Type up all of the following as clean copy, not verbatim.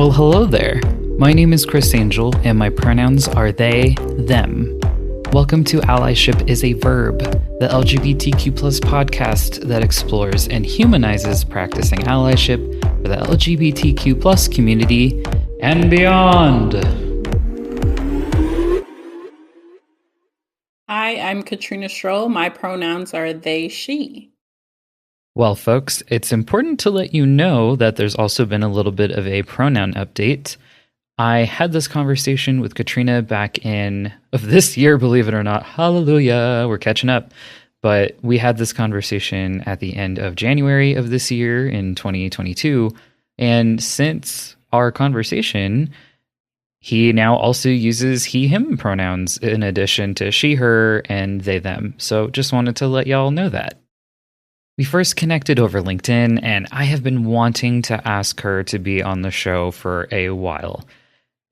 Well, hello there. My name is Chris Angel, and my pronouns are they, them. Welcome to Allyship is a Verb, the LGBTQ plus podcast that explores and humanizes practicing allyship for the LGBTQ plus community and beyond. Hi, I'm Katrina Strohl. My pronouns are they, she. Well, folks, it's important to let you know that there's also been a little bit of a pronoun update. I had this conversation with Katrina back in of this year, believe it or not. Hallelujah, we're catching up. But we had this conversation at the end of January of this year in 2022. And since our conversation, he now also uses he, him pronouns in addition to she, her, and they, them. So just wanted to let y'all know that. We first connected over LinkedIn, and I have been wanting to ask her to be on the show for a while.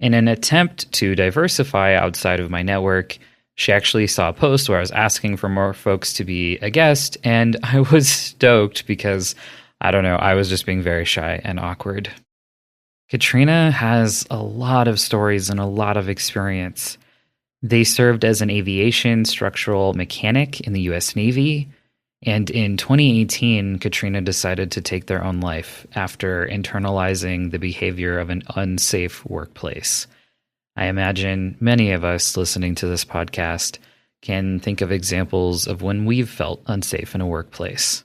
In an attempt to diversify outside of my network, she actually saw a post where I was asking for more folks to be a guest, and I was stoked because, I don't know, I was just being very shy and awkward. Katrina has a lot of stories and a lot of experience. They served as an aviation structural mechanic in the U.S. Navy, and in 2018, Katrina decided to take their own life after internalizing the behavior of an unsafe workplace. I imagine many of us listening to this podcast can think of examples of when we've felt unsafe in a workplace.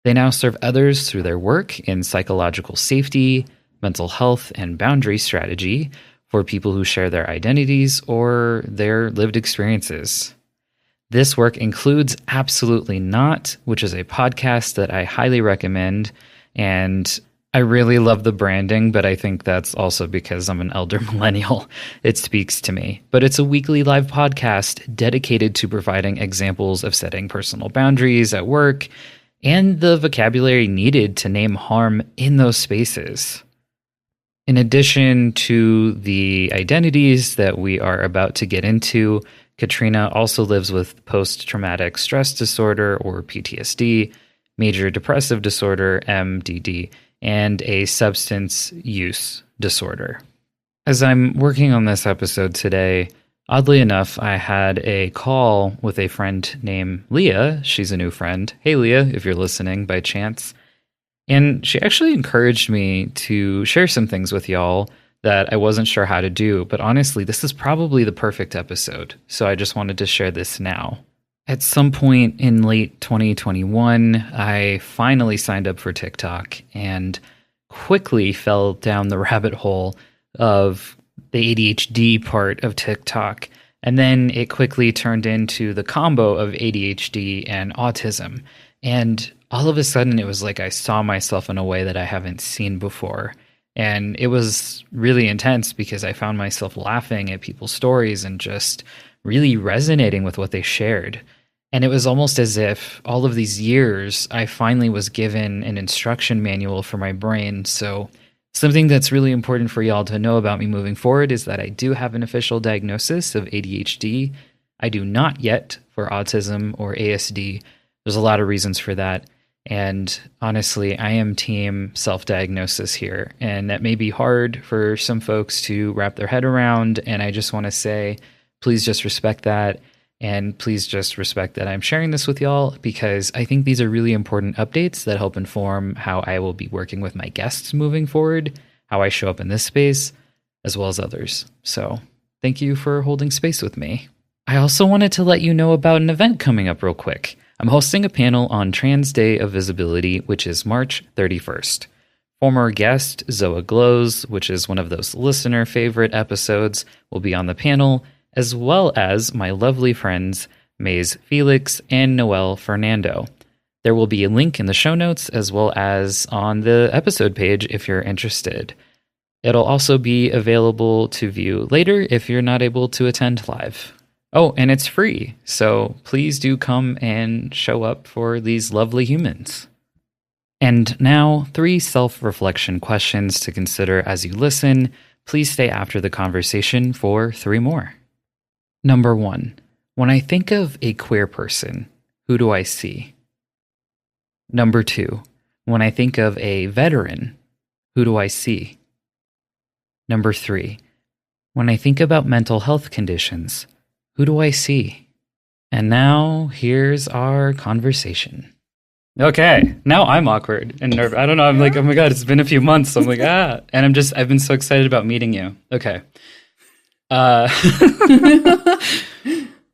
They now serve others through their work in psychological safety, mental health, and boundary strategy for people who share their identities or their lived experiences. This work includes Absolutely Not, which is a podcast that I highly recommend, and I really love the branding, but I think that's also because I'm an elder millennial. It speaks to me. But it's a weekly live podcast dedicated to providing examples of setting personal boundaries at work and the vocabulary needed to name harm in those spaces. In addition to the identities that we are about to get into, Katrina also lives with post-traumatic stress disorder, or PTSD, major depressive disorder, MDD, and a substance use disorder. As I'm working on this episode today, oddly enough, I had a call with a friend named Leah. She's a new friend. Hey, Leah, if you're listening by chance. And she actually encouraged me to share some things with y'all that I wasn't sure how to do, but honestly, this is probably the perfect episode, so I just wanted to share this now. At some point in late 2021, I finally signed up for TikTok and quickly fell down the rabbit hole of the ADHD part of TikTok, and then it quickly turned into the combo of ADHD and autism, and all of a sudden it was like I saw myself in a way that I haven't seen before. And it was really intense because I found myself laughing at people's stories and just really resonating with what they shared. And it was almost as if all of these years, I finally was given an instruction manual for my brain. So something that's really important for y'all to know about me moving forward is that I do have an official diagnosis of ADHD. I do not yet for autism or ASD. There's a lot of reasons for that. And honestly, I am team self-diagnosis here, and that may be hard for some folks to wrap their head around, and I just want to say, please just respect that, and please just respect that I'm sharing this with y'all, because I think these are really important updates that help inform how I will be working with my guests moving forward, how I show up in this space, as well as others. So thank you for holding space with me. I also wanted to let you know about an event coming up real quick. I'm hosting a panel on Trans Day of Visibility, which is March 31st. Former guest Zoa Glows, which is one of those listener favorite episodes, will be on the panel, as well as my lovely friends Maze Felix and Noel Fernando. There will be a link in the show notes as well as on the episode page if you're interested. It'll also be available to view later if you're not able to attend live. Oh, and it's free, so please do come and show up for these lovely humans. And now, 3 self-reflection questions to consider as you listen. Please stay after the conversation for 3 more. Number 1, when I think of a queer person, who do I see? Number 2, when I think of a veteran, who do I see? Number 3, when I think about mental health conditions, who do I see? And now here's our conversation. Okay, now I'm awkward and nervous. I don't know. I'm like, oh my God, it's been a few months. I'm like, and I've been so excited about meeting you. Okay.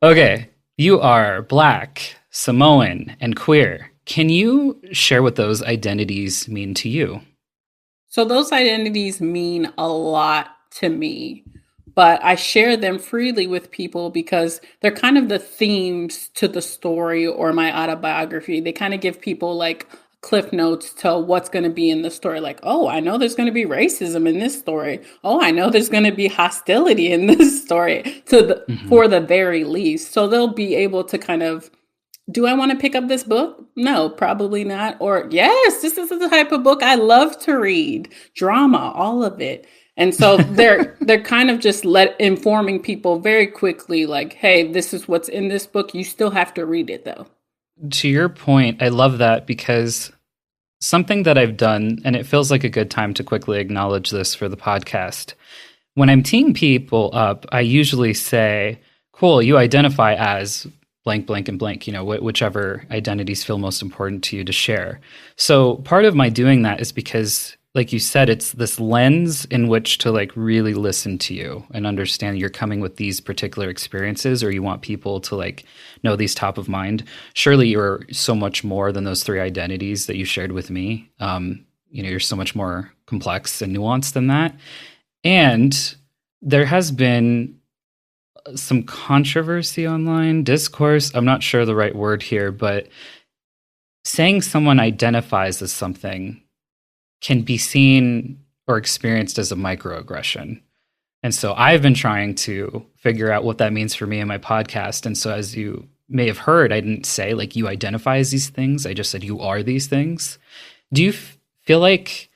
Okay. You are Black, Samoan, and queer. Can you share what those identities mean to you? So those identities mean a lot to me, but I share them freely with people because they're kind of the themes to the story or my autobiography. They kind of give people like cliff notes to what's going to be in the story. Like, oh, I know there's going to be racism in this story. Oh, I know there's going to be hostility in this story Hmm. for the very least. So they'll be able to kind of, do I want to pick up this book? No, probably not. Or, yes, this is the type of book I love to read. Drama, all of it. And so they're kind of just informing people very quickly, like, hey, this is what's in this book. You still have to read it though. To your point, I love that because something that I've done, and it feels like a good time to quickly acknowledge this for the podcast. When I'm teeing people up, I usually say, cool, you identify as blank, blank, and blank, whichever identities feel most important to you to share. So part of my doing that is because, like you said, it's this lens in which to like really listen to you and understand you're coming with these particular experiences, or you want people to like know these top of mind. Surely you're so much more than those 3 identities that you shared with me. You're so much more complex and nuanced than that. And there has been some controversy online, discourse. I'm not sure the right word here, but saying someone identifies as something can be seen or experienced as a microaggression. And so I've been trying to figure out what that means for me in my podcast. And so, as you may have heard, I didn't say like you identify as these things. I just said you are these things. Do you feel like,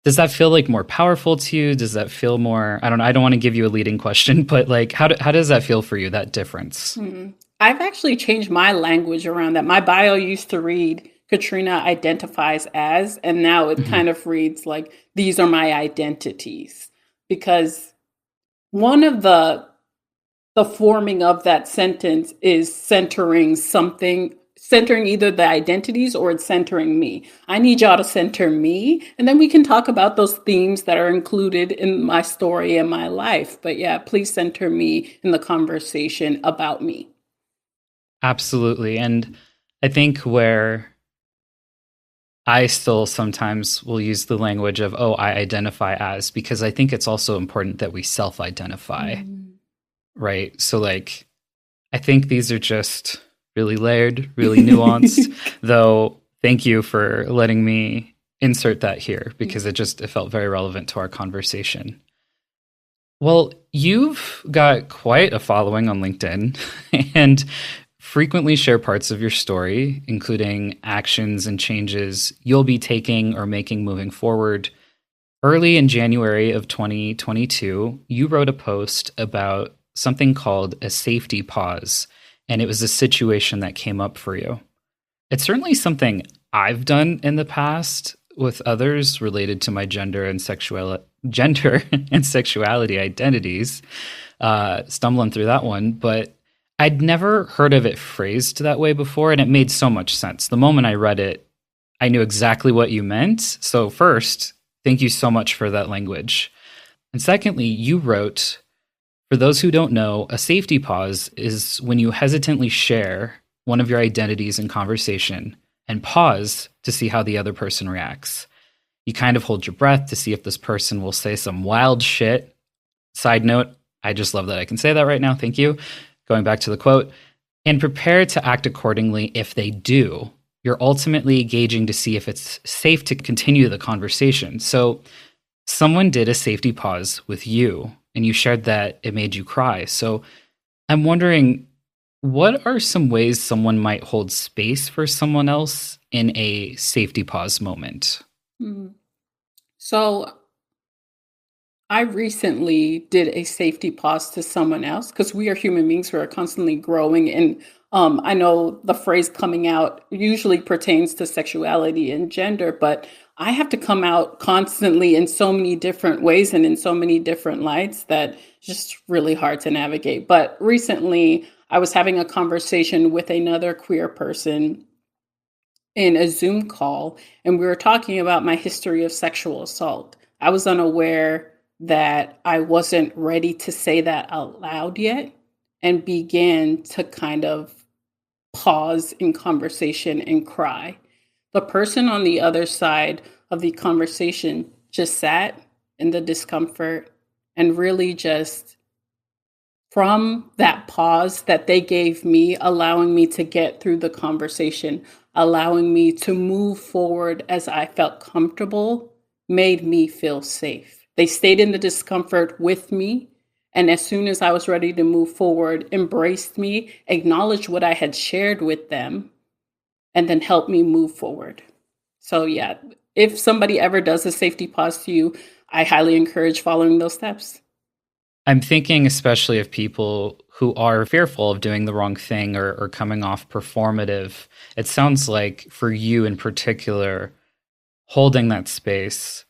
does that feel like more powerful to you? Does that feel more, I don't know, I don't want to give you a leading question, but like, how does that feel for you, that difference? I've actually changed my language around that. My bio used to read Katrina identifies as, and now it Hmm. kind of reads like these are my identities. Because one of the forming of that sentence is centering something, centering either the identities or it's centering me. I need y'all to center me, and then we can talk about those themes that are included in my story and my life. But yeah, please center me in the conversation about me. Absolutely. And I think where I still sometimes will use the language of, oh, I identify as, because I think it's also important that we self identify, Mm. right? So, like, I think these are just really layered, really nuanced, though. Thank you for letting me insert that here because it felt very relevant to our conversation. Well, you've got quite a following on LinkedIn and frequently share parts of your story, including actions and changes you'll be taking or making moving forward. Early in January of 2022, you wrote a post about something called a safety pause, and it was a situation that came up for you. It's certainly something I've done in the past with others related to my gender and sexuality identities. Stumbling through that one, but I'd never heard of it phrased that way before, and it made so much sense. The moment I read it, I knew exactly what you meant. So first, thank you so much for that language. And secondly, you wrote, for those who don't know, a safety pause is when you hesitantly share one of your identities in conversation and pause to see how the other person reacts. You kind of hold your breath to see if this person will say some wild shit. Side note, I just love that I can say that right now. Thank you. Going back to the quote, and prepare to act accordingly if they do. You're ultimately gauging to see if it's safe to continue the conversation. So someone did a safety pause with you and you shared that it made you cry. So I'm wondering, what are some ways someone might hold space for someone else in a safety pause moment? Mm. So I recently did a safety pause to someone else because we are human beings who are constantly growing and I know the phrase coming out usually pertains to sexuality and gender, but I have to come out constantly in so many different ways and in so many different lights that it's just really hard to navigate. But recently, I was having a conversation with another queer person in a Zoom call, and we were talking about my history of sexual assault. I was unaware that I wasn't ready to say that out loud yet and began to kind of pause in conversation and cry. The person on the other side of the conversation just sat in the discomfort and really just from that pause that they gave me, allowing me to get through the conversation, allowing me to move forward as I felt comfortable, made me feel safe. They stayed in the discomfort with me. And as soon as I was ready to move forward, embraced me, acknowledged what I had shared with them, and then helped me move forward. So yeah, if somebody ever does a safety pause to you, I highly encourage following those steps. I'm thinking especially of people who are fearful of doing the wrong thing or coming off performative. It sounds like for you in particular, holding that space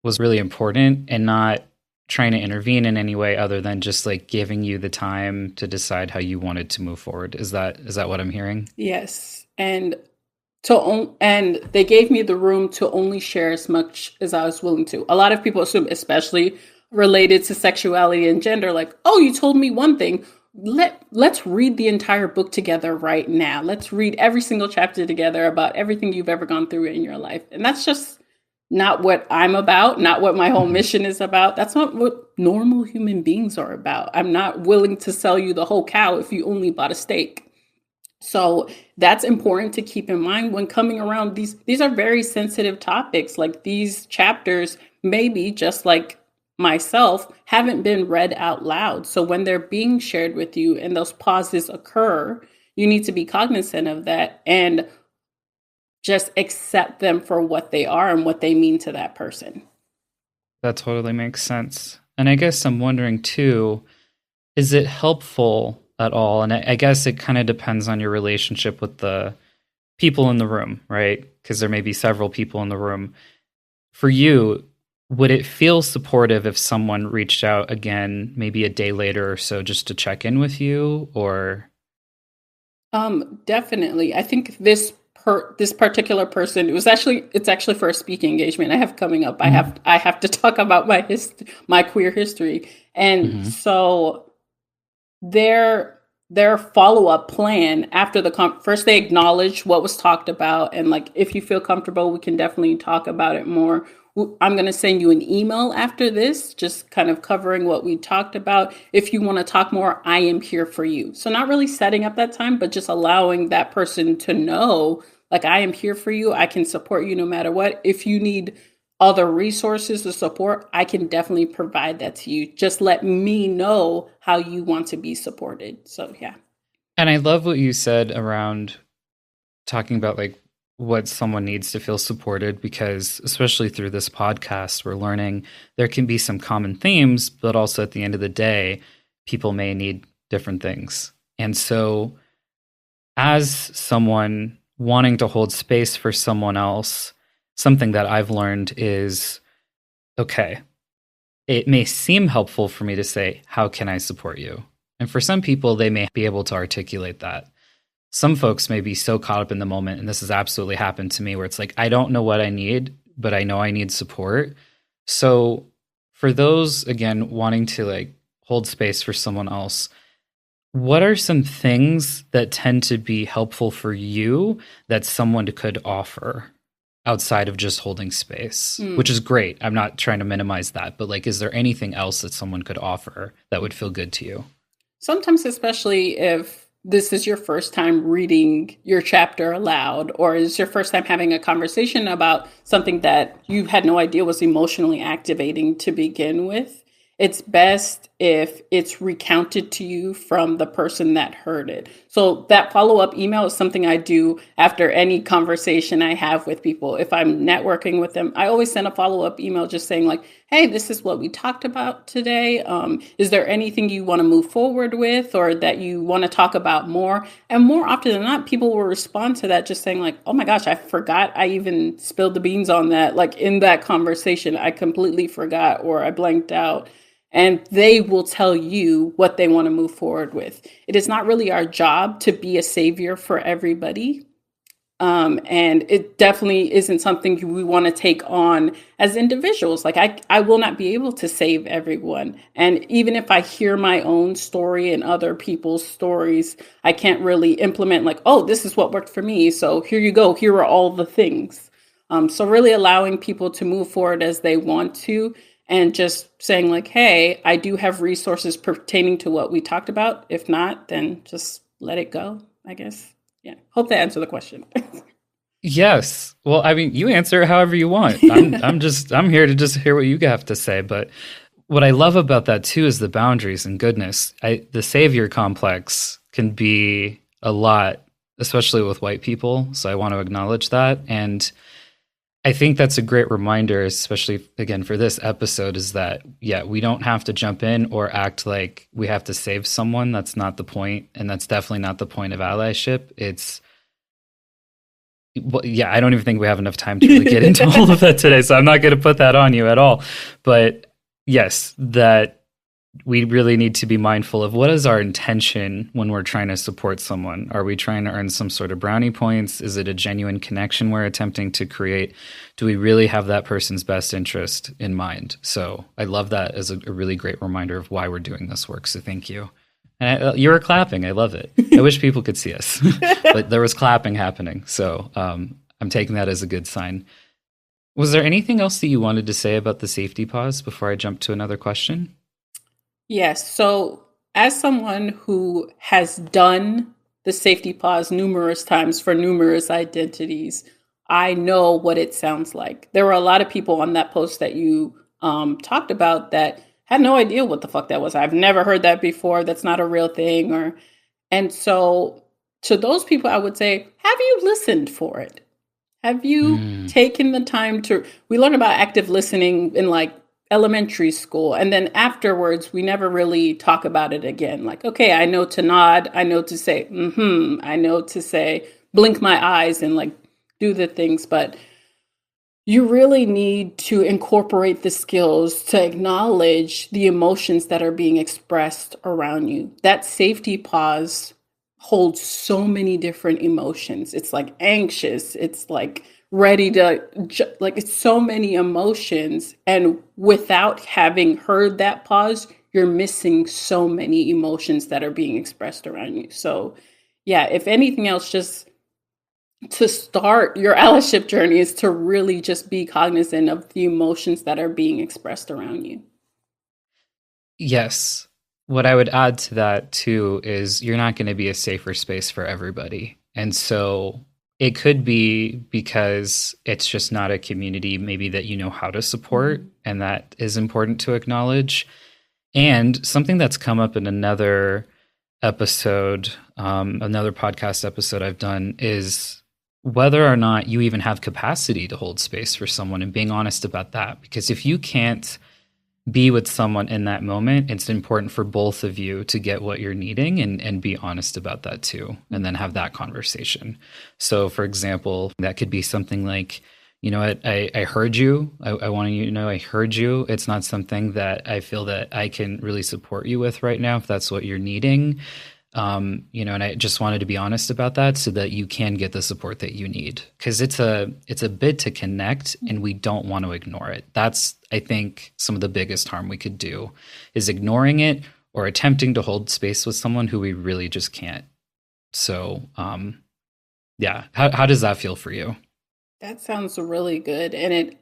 was really important and not trying to intervene in any way other than just like giving you the time to decide how you wanted to move forward. Is that what I'm hearing? Yes. And they gave me the room to only share as much as I was willing to. A lot of people assume, especially related to sexuality and gender, like, oh, you told me one thing. Let's read the entire book together right now. Let's read every single chapter together about everything you've ever gone through in your life. And that's just not what I'm about, not what my whole mission is about. That's not what normal human beings are about. I'm not willing to sell you the whole cow if you only bought a steak. So that's important to keep in mind when coming around these are very sensitive topics. Like these chapters, maybe just like myself, haven't been read out loud. So when they're being shared with you and those pauses occur, you need to be cognizant of that and just accept them for what they are and what they mean to that person. That totally makes sense. And I guess I'm wondering too, is it helpful at all? And I guess it kind of depends on your relationship with the people in the room, right? Because there may be several people in the room. For you, would it feel supportive if someone reached out again, maybe a day later or so, just to check in with you? Or Definitely. I think this particular person, it's actually for a speaking engagement I have coming up. I have to talk about my queer history. And so their follow-up plan after first they acknowledge what was talked about, and like, if you feel comfortable, we can definitely talk about it more. I'm going to send you an email after this, just kind of covering what we talked about. If you want to talk more, I am here for you. So not really setting up that time, but just allowing that person to know, like, I am here for you. I can support you no matter what. If you need other resources to support, I can definitely provide that to you. Just let me know how you want to be supported. So, yeah. And I love what you said around talking about like what someone needs to feel supported, because especially through this podcast, we're learning there can be some common themes, but also at the end of the day, people may need different things. And so as someone wanting to hold space for someone else, something that I've learned is, okay, it may seem helpful for me to say, how can I support you? And for some people, they may be able to articulate that. Some folks may be so caught up in the moment, and this has absolutely happened to me, where it's like, I don't know what I need, but I know I need support. So for those, again, wanting to like hold space for someone else, what are some things that tend to be helpful for you that someone could offer outside of just holding space, which is great. I'm not trying to minimize that, but like, is there anything else that someone could offer that would feel good to you? Sometimes, especially if this is your first time reading your chapter aloud, or is your first time having a conversation about something that you had no idea was emotionally activating to begin with, it's best if it's recounted to you from the person that heard it. So that follow-up email is something I do after any conversation I have with people. If I'm networking with them, I always send a follow-up email just saying like, hey, this is what we talked about today. Is there anything you want to move forward with or that you want to talk about more? And more often than not, people will respond to that just saying like, oh my gosh, I forgot I even spilled the beans on that. Like in that conversation, I completely forgot or I blanked out. And they will tell you what they want to move forward with. It is not really our job to be a savior for everybody. And it definitely isn't something we want to take on as individuals. Like I will not be able to save everyone. And even if I hear my own story and other people's stories, I can't really implement like, oh, this is what worked for me. So here you go. Here are all the things. So really allowing people to move forward as they want to and just saying like, hey, I do have resources pertaining to what we talked about. If not, then just let it go, I guess. Yeah. Hope that answered the question. Yes. Well, I mean, you answer it however you want. I'm here to just hear what you have to say. But what I love about that too is the boundaries and goodness. The savior complex can be a lot, especially with white people. So I want to acknowledge that. And I think that's a great reminder, especially again for this episode, is that, yeah, we don't have to jump in or act like we have to save someone. That's not the point. And that's definitely not the point of allyship. Yeah, I don't even think we have enough time to really get into all of that today. So I'm not going to put that on you at all. But yes, that we really need to be mindful of what is our intention when we're trying to support someone. Are we trying to earn some sort of brownie points? Is it a genuine connection we're attempting to create? Do we really have that person's best interest in mind? So I love that as a really great reminder of why we're doing this work. So thank you. And you were clapping. I love it. I wish people could see us, but there was clapping happening. So I'm taking that as a good sign. Was there anything else that you wanted to say about the safety pause before I jump to another question? Yes. So, as someone who has done the safety pause numerous times for numerous identities, I know what it sounds like. There were a lot of people on that post that you talked about that had no idea what the fuck that was. I've never heard that before. That's not a real thing. And so, to those people, I would say, have you listened for it? Have you taken the time to? We learned about active listening in like elementary school. And then afterwards, we never really talk about it again. Like, okay, I know to nod. I know to say, I know to say, blink my eyes and like do the things. But you really need to incorporate the skills to acknowledge the emotions that are being expressed around you. That safety pause holds so many different emotions. It's like anxious. It's like ready to, like, it's so many emotions. And without having heard that pause, you're missing so many emotions that are being expressed around you. So yeah, if anything else, just to start your allyship journey is to really just be cognizant of the emotions that are being expressed around you. Yes. What I would add to that too is you're not going to be a safer space for everybody. And so it could be because it's just not a community maybe that you know how to support, and that is important to acknowledge. And something that's come up in another episode, another podcast episode I've done, is whether or not you even have capacity to hold space for someone, and being honest about that. Because if you can't be with someone in that moment, it's important for both of you to get what you're needing and be honest about that too, and then have that conversation. So for example, that could be something like, you know what, I heard you. I want you to know I heard you. It's not something that I feel that I can really support you with right now, if that's what you're needing. And I just wanted to be honest about that so that you can get the support that you need, because it's a bid to connect, and we don't want to ignore it. That's, I think, some of the biggest harm we could do is ignoring it or attempting to hold space with someone who we really just can't. So, yeah. How does that feel for you? That sounds really good. And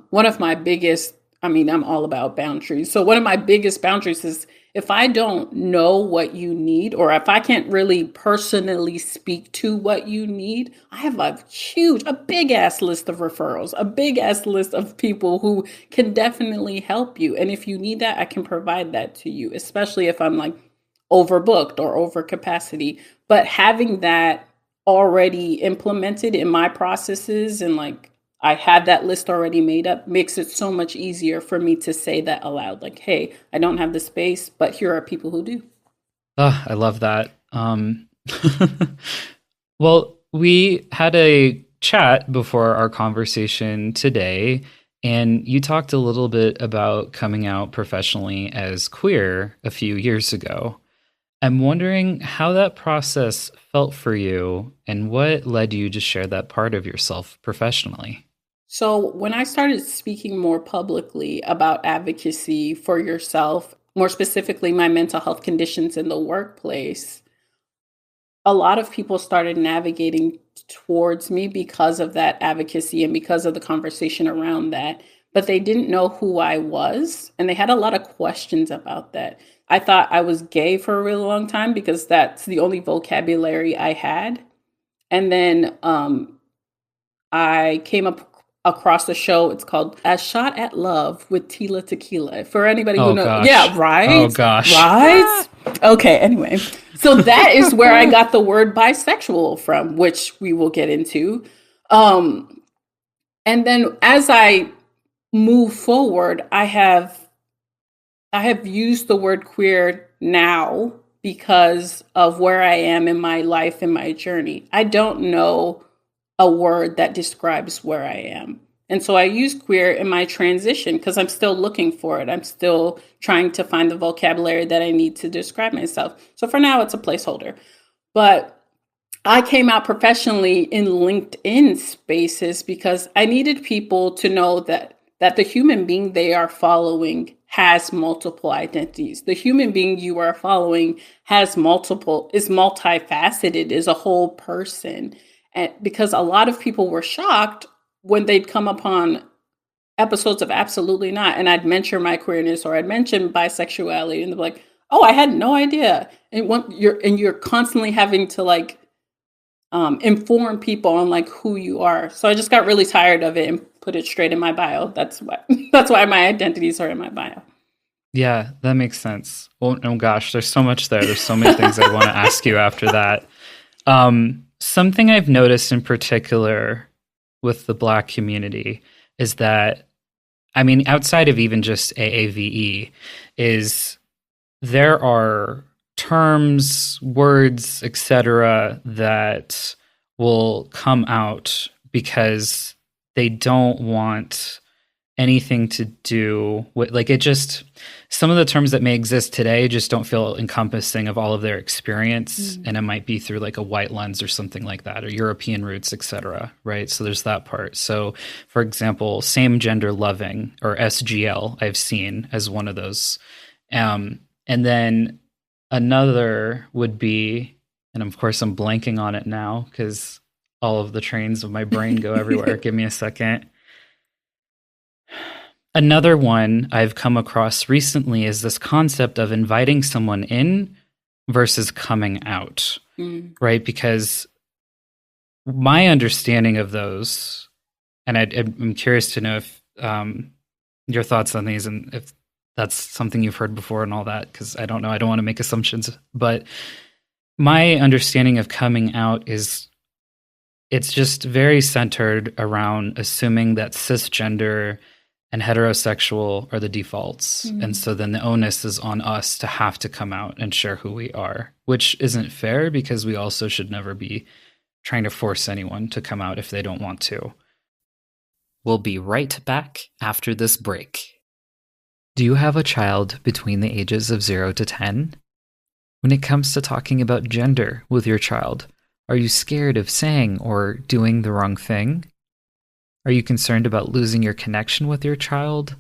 one of my biggest, I'm all about boundaries. So one of my biggest boundaries is if I don't know what you need, or if I can't really personally speak to what you need, I have a big ass list of referrals, a big ass list of people who can definitely help you. And if you need that, I can provide that to you, especially if I'm like overbooked or over capacity. But having that already implemented in my processes, and like I have that list already made up, makes it so much easier for me to say that aloud. Like, hey, I don't have the space, but here are people who do. Oh, I love that. Well, we had a chat before our conversation today, and you talked a little bit about coming out professionally as queer a few years ago. I'm wondering how that process felt for you and what led you to share that part of yourself professionally. So, when I started speaking more publicly about advocacy for yourself, more specifically my mental health conditions in the workplace, a lot of people started navigating towards me because of that advocacy and because of the conversation around that. But they didn't know who I was, and they had a lot of questions about that. I thought I was gay for a really long time because that's the only vocabulary I had. And then I came up across a show. It's called A Shot at Love with Tila Tequila. For anybody who Oh knows, gosh. yeah, right, Oh gosh. right. Okay. Anyway, so that is where I got the word bisexual from, which we will get into. Um, and then as I move forward, I have used the word queer now because of where I am in my life and my journey. I don't know a word that describes where I am. And so I use queer in my transition because I'm still looking for it. I'm still trying to find the vocabulary that I need to describe myself. So for now, it's a placeholder. But I came out professionally in LinkedIn spaces because I needed people to know that the human being they are following has multiple identities. The human being you are following is multifaceted, is a whole person. And because a lot of people were shocked when they'd come upon episodes of Absolutely Not, and I'd mention my queerness or I'd mention bisexuality, and they're like, "Oh, I had no idea." And you're constantly having to like inform people on like who you are. So I just got really tired of it and put it straight in my bio. That's why that's why my identities are in my bio. Yeah, that makes sense. Well, oh gosh, there's so much there. There's so many things I want to ask you after that. Something I've noticed in particular with the Black community is that, I mean, outside of even just AAVE, is there are terms, words, etc., that will come out because they don't want anything to do with, like, it just, some of the terms that may exist today just don't feel encompassing of all of their experience, and it might be through like a white lens or something like that, or European roots, etc., right? So there's that part. So for example, same gender loving, or SGL, I've seen as one of those. And then another would be, and of course I'm blanking on it now because all of the trains of my brain go everywhere. Give me a second. Another one I've come across recently is this concept of inviting someone in versus coming out, right? Because my understanding of those, and I'm curious to know if your thoughts on these and if that's something you've heard before and all that, because I don't know. I don't want to make assumptions. But my understanding of coming out is it's just very centered around assuming that cisgender and heterosexual are the defaults. And so then the onus is on us to have to come out and share who we are, which isn't fair because we also should never be trying to force anyone to come out if they don't want to. We'll be right back after this break. Do you have a child between the ages of 0 to 10? When it comes to talking about gender with your child, are you scared of saying or doing the wrong thing? Are you concerned about losing your connection with your child?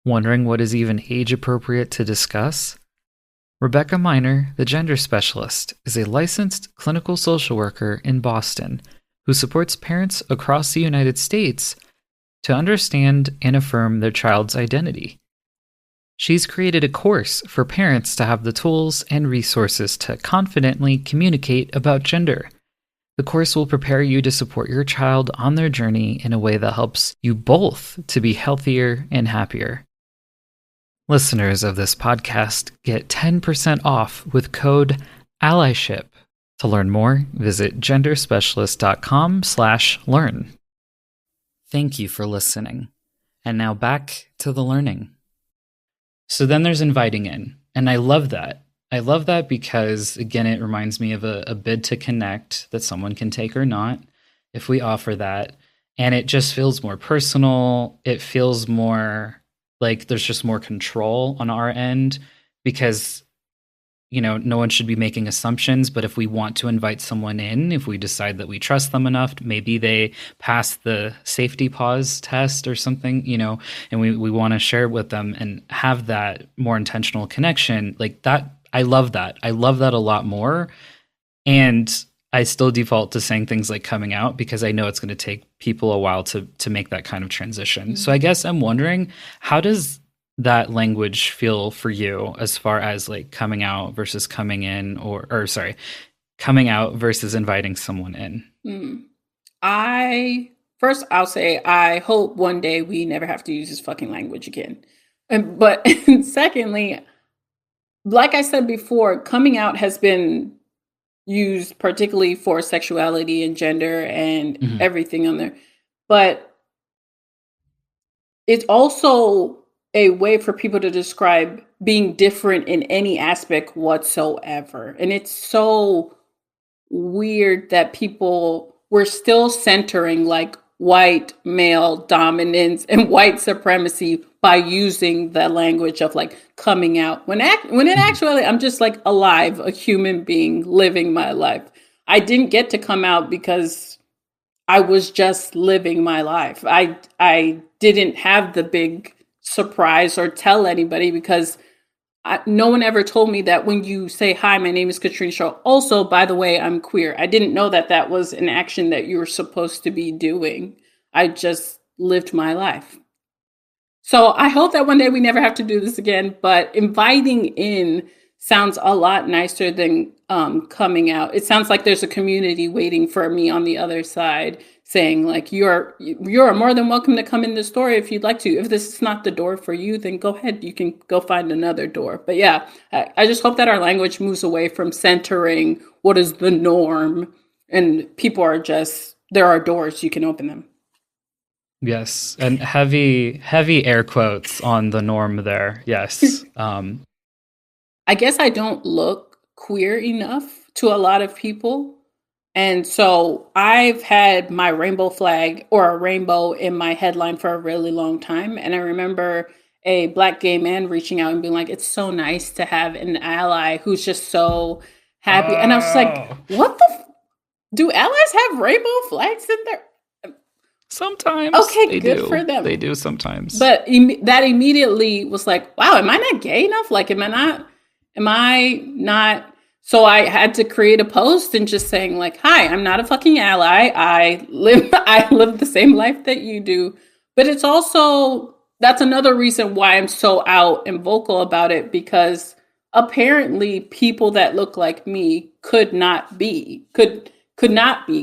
Wondering what is even age appropriate to discuss? Rebecca Miner, the gender specialist, is a licensed clinical social worker in Boston who supports parents across the United States to understand and affirm their child's identity. She's created a course for parents to have the tools and resources to confidently communicate about gender. The course will prepare you to support your child on their journey in a way that helps you both to be healthier and happier. Listeners of this podcast get 10% off with code Allyship. To learn more, visit genderspecialist.com/learn. Thank you for listening. And now back to the learning. So then there's inviting in. And I love that. I love that because, again, it reminds me of a bid to connect that someone can take or not if we offer that. And it just feels more personal. It feels more like there's just more control on our end because, no one should be making assumptions. But if we want to invite someone in, if we decide that we trust them enough, maybe they pass the safety pause test or something, and we want to share it with them and have that more intentional connection like that. I love that. I love that a lot more. And I still default to saying things like coming out because I know it's going to take people a while to make that kind of transition. Mm-hmm. So I guess I'm wondering, how does that language feel for you as far as like coming out versus coming in coming out versus inviting someone in? I'll say I hope one day we never have to use this fucking language again. But secondly, like I said before, coming out has been used particularly for sexuality and gender and everything on there. But it's also a way for people to describe being different in any aspect whatsoever. And it's so weird that we're still centering like white male dominance and white supremacy by using the language of like coming out. When in actuality, I'm just like alive, a human being living my life. I didn't get to come out because I was just living my life. I didn't have the big surprise or tell anybody because no one ever told me that when you say, hi, my name is Katrina Strohl. Also, by the way, I'm queer. I didn't know that was an action that you were supposed to be doing. I just lived my life. So I hope that one day we never have to do this again, but inviting in sounds a lot nicer than coming out. It sounds like there's a community waiting for me on the other side saying like, you're more than welcome to come in the store if you'd like to. If this is not the door for you, then go ahead. You can go find another door. But yeah, I just hope that our language moves away from centering what is the norm and people are just, there are doors, you can open them. Yes, and heavy air quotes on the norm there. Yes. I guess I don't look queer enough to a lot of people. And so I've had my rainbow flag or a rainbow in my headline for a really long time. And I remember a Black gay man reaching out and being like, it's so nice to have an ally who's just so happy. And I was like, what do allies have rainbow flags in there? Sometimes. Okay, good for them. They do sometimes. But that immediately was like, wow, am I not gay enough? Like, am I not? So I had to create a post and just saying like, hi, I'm not a fucking ally. I live the same life that you do. But it's also, that's another reason why I'm so out and vocal about it, because apparently people that look like me could not be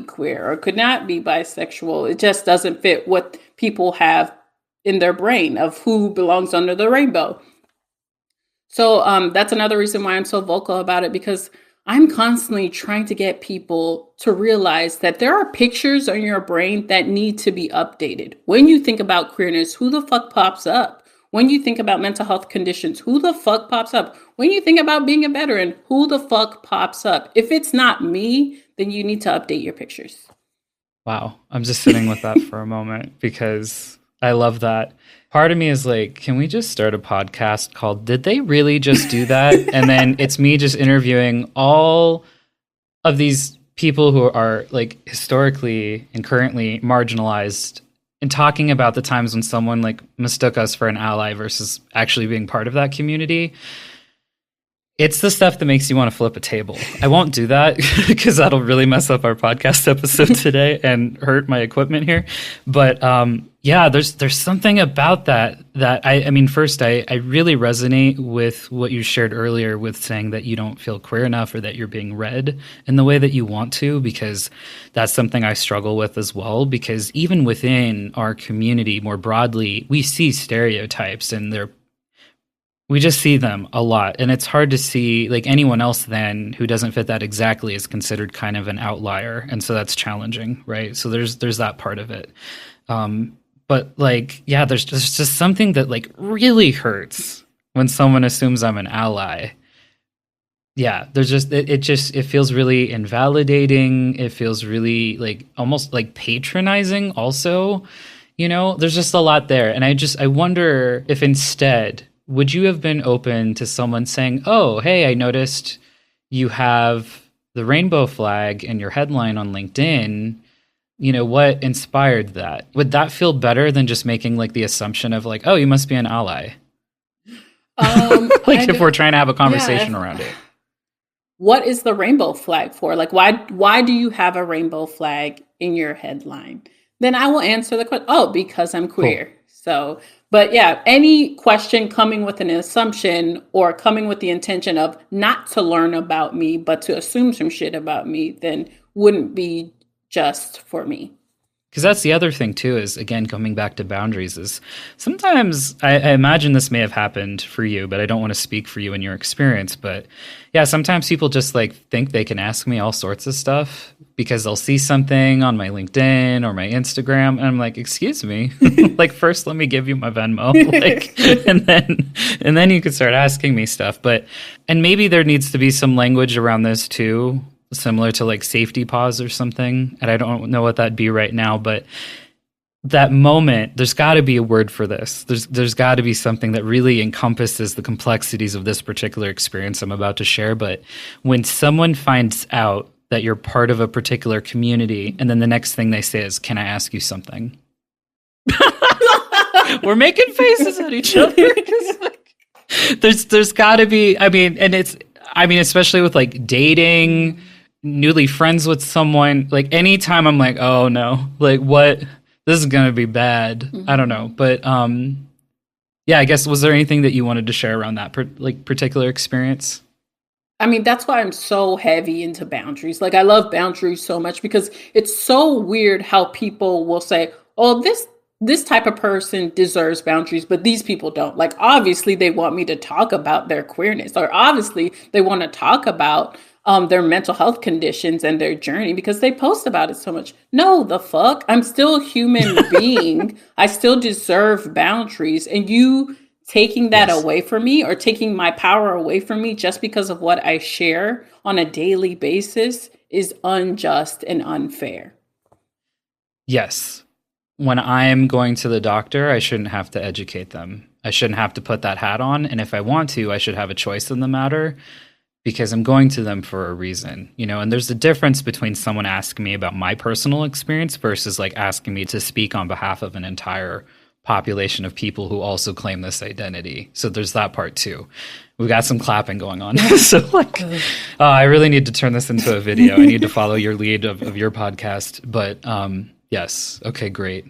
queer or could not be bisexual. It just doesn't fit what people have in their brain of who belongs under the rainbow. So that's another reason why I'm so vocal about it, because I'm constantly trying to get people to realize that there are pictures on your brain that need to be updated. When you think about queerness, who the fuck pops up? When you think about mental health conditions, who the fuck pops up? When you think about being a veteran, who the fuck pops up? If it's not me, then you need to update your pictures. Wow. I'm just sitting with that for a moment because I love that. Part of me is like, can we just start a podcast called Did They Really Just Do That? And then it's me just interviewing all of these people who are like historically and currently marginalized and talking about the times when someone like mistook us for an ally versus actually being part of that community. It's the stuff that makes you want to flip a table. I won't do that because that'll really mess up our podcast episode today and hurt my equipment here. But yeah, there's something about that that I mean, first, I really resonate with what you shared earlier with saying that you don't feel queer enough or that you're being read in the way that you want to, because that's something I struggle with as well. Because even within our community more broadly, we see stereotypes and we just see them a lot. And it's hard to see like anyone else then who doesn't fit that exactly is considered kind of an outlier. And so that's challenging, right? So there's that part of it. But like, yeah, there's just something that like really hurts when someone assumes I'm an ally. Yeah, there's just it feels really invalidating. It feels really like almost like patronizing also. There's just a lot there. And I wonder if instead, would you have been open to someone saying, "Oh, hey, I noticed you have the rainbow flag in your headline on LinkedIn. What inspired that?" Would that feel better than just making like the assumption of like, "Oh, you must be an ally"? Like if we're trying to have a conversation around it. What is the rainbow flag for? Like, why do you have a rainbow flag in your headline? Then I will answer the question, "Oh, because I'm queer." Cool. So, but yeah, any question coming with an assumption or coming with the intention of not to learn about me, but to assume some shit about me, then wouldn't be just for me. Because that's the other thing too, is again, coming back to boundaries, is sometimes I imagine this may have happened for you, but I don't want to speak for you in your experience. But yeah, sometimes people just like think they can ask me all sorts of stuff because they'll see something on my LinkedIn or my Instagram. And I'm like, excuse me, like first let me give you my Venmo, like, and then you can start asking me stuff. And maybe there needs to be some language around this too, similar to like safety pause or something. And I don't know what that'd be right now, but that moment, there's got to be a word for this. There's got to be something that really encompasses the complexities of this particular experience I'm about to share. But when someone finds out that you're part of a particular community, and then the next thing they say is, "Can I ask you something?" We're making faces at each other. There's got to be, especially with like dating, newly friends with someone, like anytime I'm like, oh no, like what, this is gonna be bad. Mm-hmm. I don't know, but yeah, I guess, was there anything that you wanted to share around that particular experience? I mean, that's why I'm so heavy into boundaries. Like, I love boundaries so much because it's so weird how people will say, "Oh, this type of person deserves boundaries, but these people don't." Like, obviously they want me to talk about their queerness, or obviously they want to talk about their mental health conditions and their journey because they post about it so much. No, the fuck, I'm still a human being. I still deserve boundaries. And you taking that away from me, or taking my power away from me just because of what I share on a daily basis, is unjust and unfair. Yes. When I'm going to the doctor, I shouldn't have to educate them. I shouldn't have to put that hat on. And if I want to, I should have a choice in the matter, because I'm going to them for a reason, and there's a difference between someone asking me about my personal experience versus like asking me to speak on behalf of an entire population of people who also claim this identity. So there's that part too. We've got some clapping going on. So like, I really need to turn this into a video. I need to follow your lead of your podcast. But yes. Okay, great.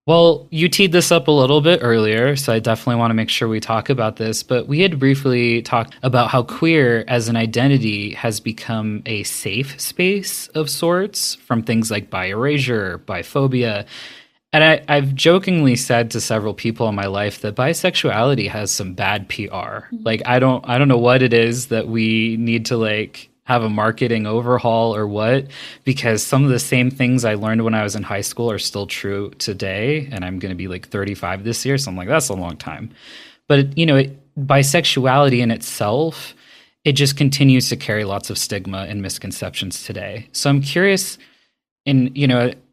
Well, you teed this up a little bit earlier, so I definitely want to make sure we talk about this. But we had briefly talked about how queer as an identity has become a safe space of sorts from things like bi erasure, biphobia. And I've jokingly said to several people in my life that bisexuality has some bad PR. Like, I don't know what it is that we need to like have a marketing overhaul or what, because some of the same things I learned when I was in high school are still true today. And I'm going to be like 35 this year. So I'm like, that's a long time. But, bisexuality in itself, it just continues to carry lots of stigma and misconceptions today. So I'm curious, and,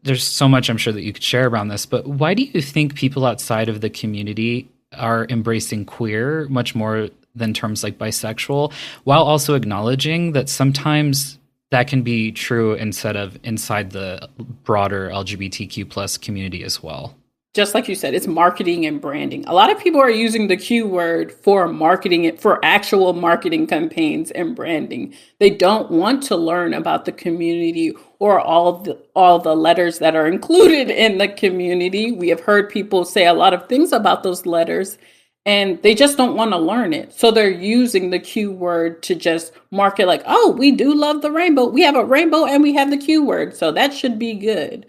there's so much I'm sure that you could share around this, but why do you think people outside of the community are embracing queer much more than terms like bisexual, while also acknowledging that sometimes that can be true inside the broader LGBTQ plus community as well? just like you said, it's marketing and branding. A lot of people are using the Q word for marketing it, for actual marketing campaigns and branding. They don't want to learn about the community or all the letters that are included in the community. We have heard people say a lot of things about those letters, and they just don't want to learn it. So they're using the Q word to just market like, oh, we do love the rainbow. We have a rainbow and we have the Q word, so that should be good.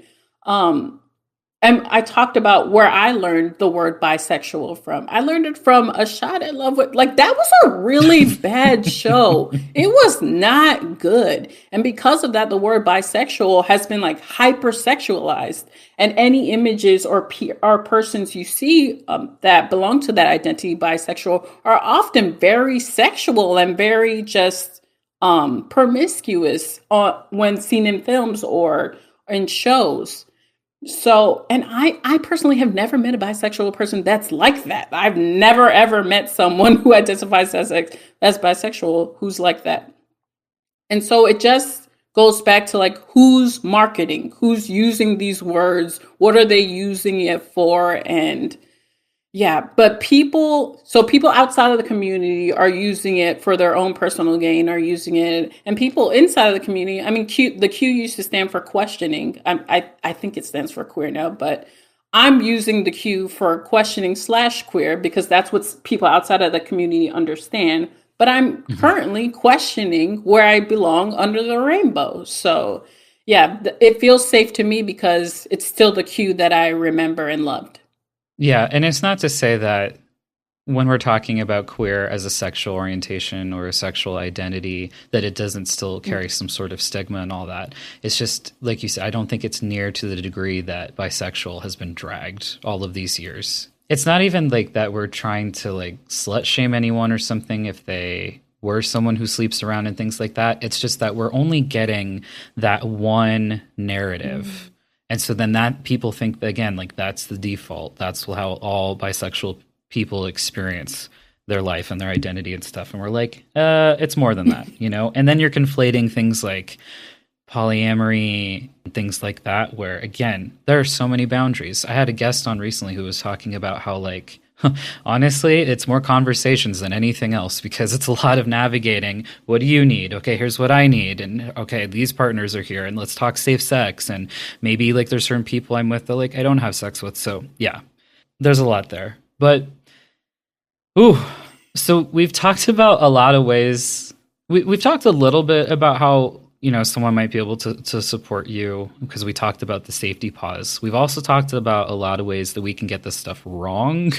And I talked about where I learned the word bisexual from. I learned it from A Shot at Love with, like, that was a really bad show. It was not good. And because of that, the word bisexual has been like hypersexualized. And any images or persons you see that belong to that identity, bisexual, are often very sexual and very just promiscuous when seen in films or in shows. So, and I personally have never met a bisexual person that's like that. I've never ever met someone who identifies as bisexual who's like that. And so it just goes back to like, who's marketing, who's using these words, what are they using it for? And yeah, but people outside of the community are using it for their own personal gain, are using it, and people inside of the community, I mean, the Q used to stand for questioning. I think it stands for queer now, but I'm using the Q for questioning / queer because that's what people outside of the community understand. But I'm currently questioning where I belong under the rainbow. So yeah, it feels safe to me because it's still the Q that I remember and loved. Yeah, and it's not to say that when we're talking about queer as a sexual orientation or a sexual identity, that it doesn't still carry some sort of stigma and all that. It's just, like you said, I don't think it's near to the degree that bisexual has been dragged all of these years. It's not even like that we're trying to like slut shame anyone or something if they were someone who sleeps around and things like that. It's just that we're only getting that one narrative. And so then that people think, again, like that's the default. That's how all bisexual people experience their life and their identity and stuff. And we're like, it's more than that, you know? And then you're conflating things like polyamory and things like that, where, again, there are so many boundaries. I had a guest on recently who was talking about how, like, honestly, it's more conversations than anything else because it's a lot of navigating. What do you need? Okay, here's what I need. And okay, these partners are here and let's talk safe sex. And maybe like there's certain people I'm with that like I don't have sex with. So yeah, there's a lot there. But so we've talked about a lot of ways. We've talked a little bit about how, you know, someone might be able to support you because we talked about the safety pause. We've also talked about a lot of ways that we can get this stuff wrong.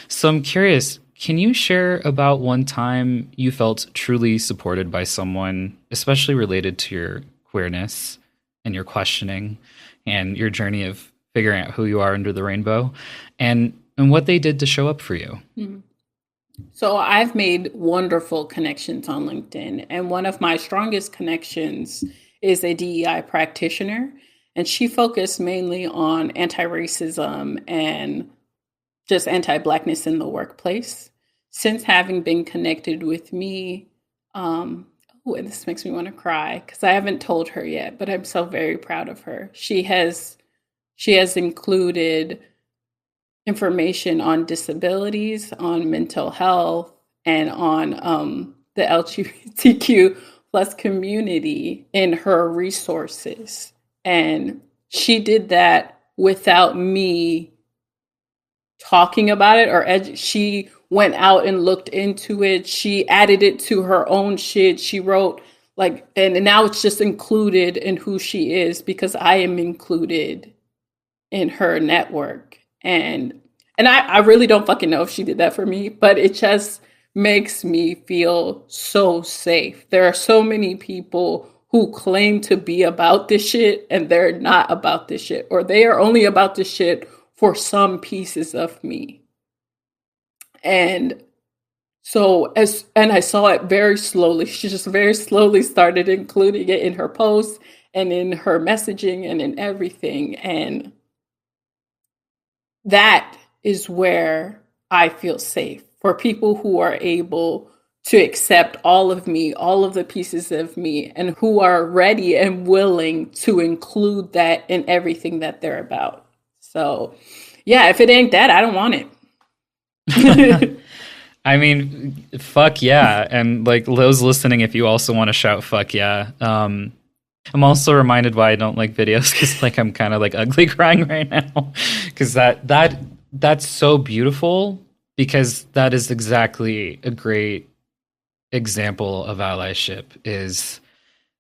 So I'm curious, can you share about one time you felt truly supported by someone, especially related to your queerness and your questioning and your journey of figuring out who you are under the rainbow and what they did to show up for you? Mm-hmm. So I've made wonderful connections on LinkedIn, and one of my strongest connections is a DEI practitioner, and she focused mainly on anti-racism and just anti-Blackness in the workplace. Since having been connected with me, and this makes me want to cry because I haven't told her yet, but I'm so very proud of her. She has included information on disabilities, on mental health, and on the LGBTQ plus community in her resources. And she did that without me talking about it or she went out and looked into it. She added it to her own shit. She wrote like, and now it's just included in who she is because I am included in her network. And I really don't fucking know if she did that for me, but it just makes me feel so safe. There are so many people who claim to be about this shit and they're not about this shit, or they are only about this shit for some pieces of me. And so I saw it very slowly. She just very slowly started including it in her posts and in her messaging and in everything. And that is where I feel safe, for people who are able to accept all of me, all of the pieces of me, and who are ready and willing to include that in everything that they're about. So Yeah, if it ain't that, I don't want it. I mean, fuck yeah. And like those listening, if you also want to shout fuck yeah. I'm also reminded why I don't like videos because like I'm kind of like ugly crying right now because that's so beautiful because that is exactly a great example of allyship is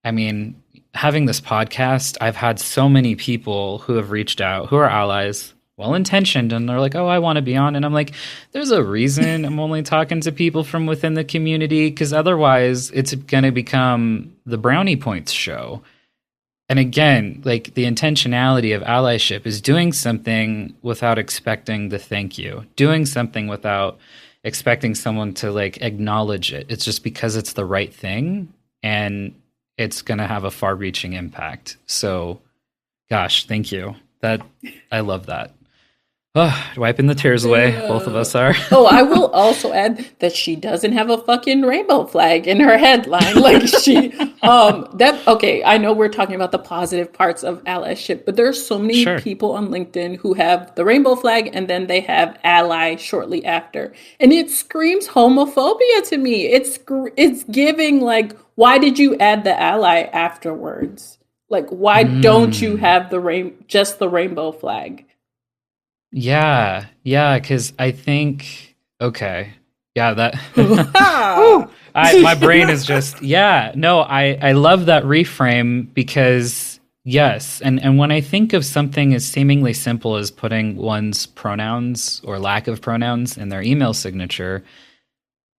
I mean having this podcast I've had so many people who have reached out who are allies well intentioned and they're like oh I want to be on and I'm like there's a reason I'm only talking to people from within the community because otherwise it's going to become the brownie points show. And again, like the intentionality of allyship is doing something without expecting the thank you, doing something without expecting someone to like acknowledge it. It's just because it's the right thing and it's going to have a far reaching impact. So, gosh, thank you. I love that. Oh, wiping the tears away. Both of us are. Oh, I will also add that she doesn't have a fucking rainbow flag in her headline. Like okay, I know we're talking about the positive parts of allyship, but there's so many Sure. people on LinkedIn who have the rainbow flag and then they have ally shortly after. And it screams homophobia to me. It's giving like, why did you add the ally afterwards? Like, why don't you have just the rainbow flag? Yeah, yeah, because I think okay, yeah, that my brain is just yeah. No, I love that reframe because yes, and when I think of something as seemingly simple as putting one's pronouns or lack of pronouns in their email signature,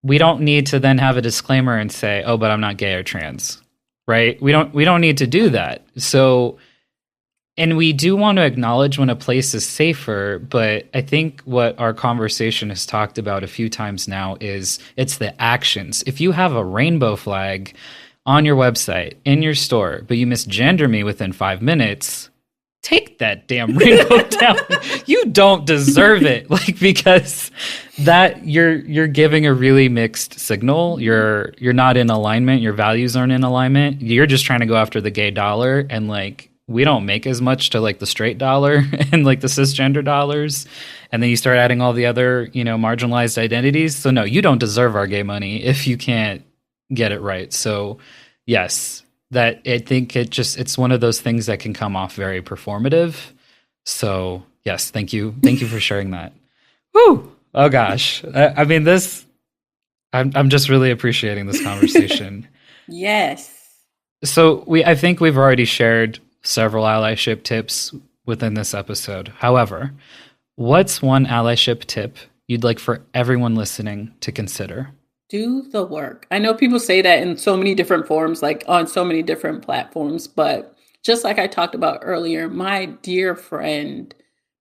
we don't need to then have a disclaimer and say, "Oh, but I'm not gay or trans." Right? We don't need to do that. So and we do want to acknowledge when a place is safer, but I think what our conversation has talked about a few times now is it's the actions. If you have a rainbow flag on your website, in your store, but you misgender me within 5 minutes, take that damn rainbow down. You don't deserve it. Like because that you're giving a really mixed signal. You're not in alignment, your values aren't in alignment. You're just trying to go after the gay dollar and like we don't make as much to like the straight dollar and like the cisgender dollars. And then you start adding all the other, marginalized identities. So no, you don't deserve our gay money if you can't get it right. So yes, that I think it's one of those things that can come off very performative. So yes, thank you. Thank you for sharing that. Woo! Oh gosh. I mean I'm just really appreciating this conversation. Yes. So I think we've already shared several allyship tips within this episode. However, what's one allyship tip you'd like for everyone listening to consider? Do the work. I know people say that in so many different forms, like on so many different platforms, but just like I talked about earlier, my dear friend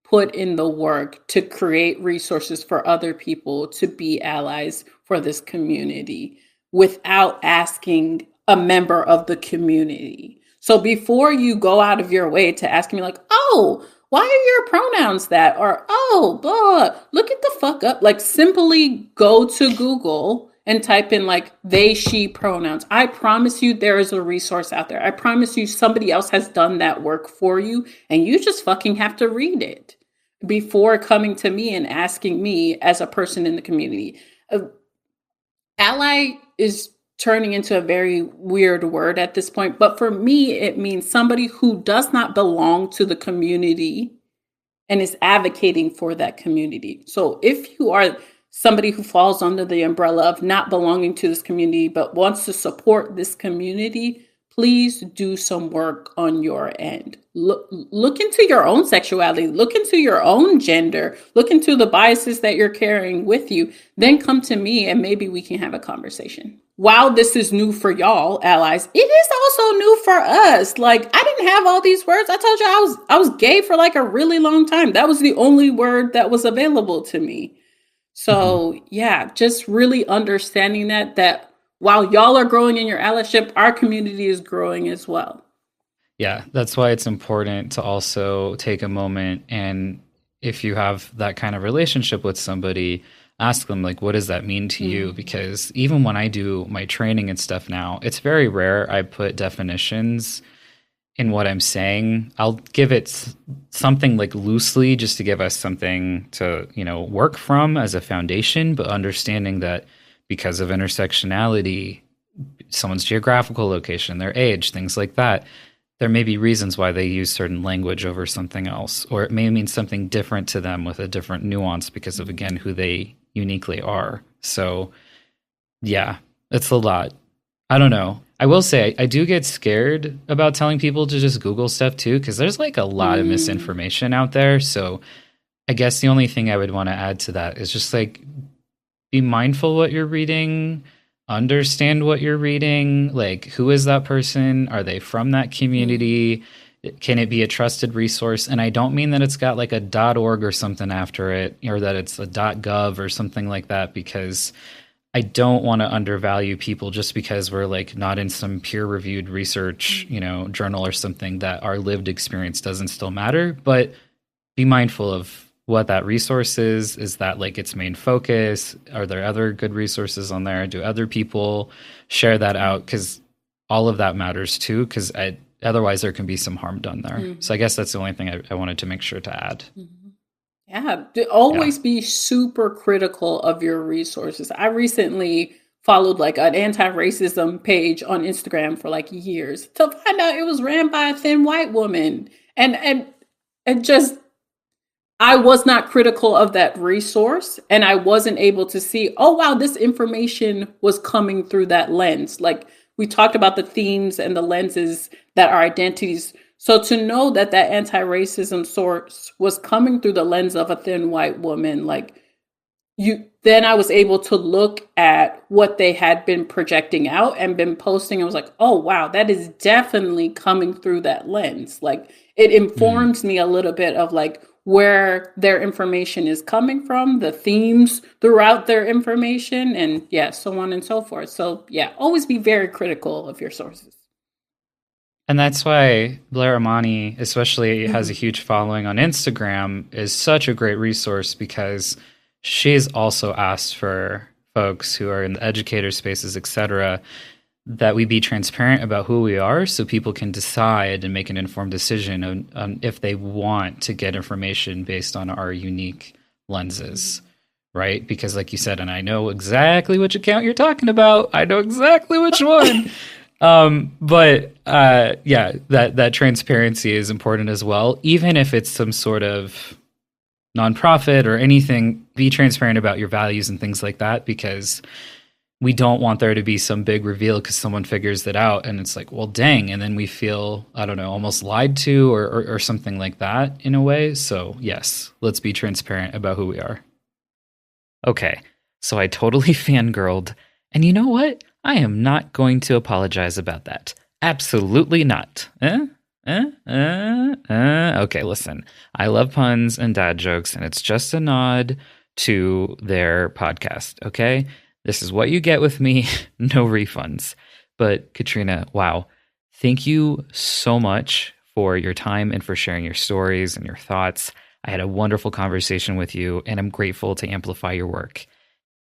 put in the work to create resources for other people to be allies for this community without asking a member of the community. So before you go out of your way to ask me like, oh, why are your pronouns that? Or, oh, blah, look at the fuck up. Like simply go to Google and type in like they, she pronouns. I promise you there is a resource out there. I promise you somebody else has done that work for you and you just fucking have to read it before coming to me and asking me as a person in the community. Ally is turning into a very weird word at this point. But for me, it means somebody who does not belong to the community and is advocating for that community. So if you are somebody who falls under the umbrella of not belonging to this community, but wants to support this community, please do some work on your end. Look into your own sexuality, look into your own gender, look into the biases that you're carrying with you, then come to me and maybe we can have a conversation. While this is new for y'all, allies, it is also new for us. Like, I didn't have all these words. I told you I was gay for like a really long time. That was the only word that was available to me. So yeah, just really understanding that while y'all are growing in your allyship, our community is growing as well. Yeah, that's why it's important to also take a moment and if you have that kind of relationship with somebody, ask them like, what does that mean to you? Because even when I do my training and stuff now, it's very rare I put definitions in what I'm saying. I'll give it something like loosely just to give us something to, work from as a foundation, but understanding that because of intersectionality, someone's geographical location, their age, things like that, there may be reasons why they use certain language over something else, or it may mean something different to them with a different nuance because of, again, who they uniquely are. So, yeah, it's a lot. I don't know. I will say I do get scared about telling people to just Google stuff too, because there's like a lot of misinformation out there. So I guess the only thing I would want to add to that is just like be mindful what you're reading, understand what you're reading. Like, who is that person? Are they from that community? Can it be a trusted resource? And I don't mean that it's got like a .org or something after it, or that it's a .gov or something like that, because I don't want to undervalue people just because we're like not in some peer-reviewed research, journal or something, that our lived experience doesn't still matter. But be mindful of what that resource is. Is that like its main focus? Are there other good resources on there? Do other people share that out? Because all of that matters too, because otherwise there can be some harm done there. So I guess that's the only thing I wanted to make sure to add. Yeah, always be super critical of your resources. I recently followed like an anti-racism page on Instagram for like years to find out it was ran by a thin white woman. And just, I was not critical of that resource, and I wasn't able to see, oh wow, this information was coming through that lens. Like, we talked about the themes and the lenses that our identities. So to know that that anti-racism source was coming through the lens of a thin white woman, then I was able to look at what they had been projecting out and been posting. I was like, oh, wow, that is definitely coming through that lens. Like, it informs me a little bit of like where their information is coming from, the themes throughout their information, and so on and so forth. So always be very critical of your sources. And that's why Blair Amani, especially, has a huge following on Instagram, is such a great resource, because she's also asked for folks who are in the educator spaces, etc., that we be transparent about who we are so people can decide and make an informed decision on if they want to get information based on our unique lenses, right? Because like you said, and I know exactly which account you're talking about. I know exactly which one. That transparency is important as well. Even if it's some sort of nonprofit or anything, be transparent about your values and things like that, because we don't want there to be some big reveal because someone figures that out and it's like, well, dang. And then we feel, I don't know, almost lied to or something like that in a way. So yes, let's be transparent about who we are. Okay, so I totally fangirled. And you know what? I am not going to apologize about that. Absolutely not. Okay, listen. I love puns and dad jokes, and it's just a nod to their podcast, okay? This is what you get with me. No refunds. But Katrina, wow. Thank you so much for your time and for sharing your stories and your thoughts. I had a wonderful conversation with you, and I'm grateful to amplify your work.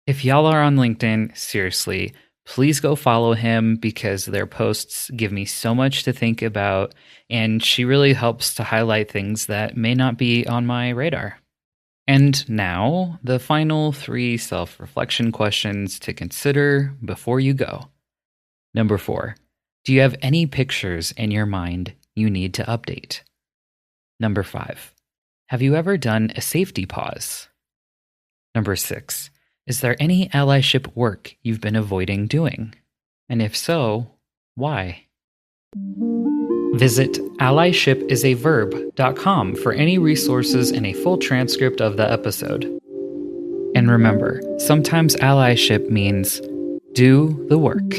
If y'all are on LinkedIn, seriously, please go follow him, because their posts give me so much to think about, and she really helps to highlight things that may not be on my radar. And now, the final 3 self-reflection questions to consider before you go. Number 4, do you have any pictures in your mind you need to update? Number 5, have you ever done a safety pause? Number 6, is there any allyship work you've been avoiding doing? And if so, why? Visit allyship.com for any resources and a full transcript of the episode. And remember, sometimes allyship means do the work.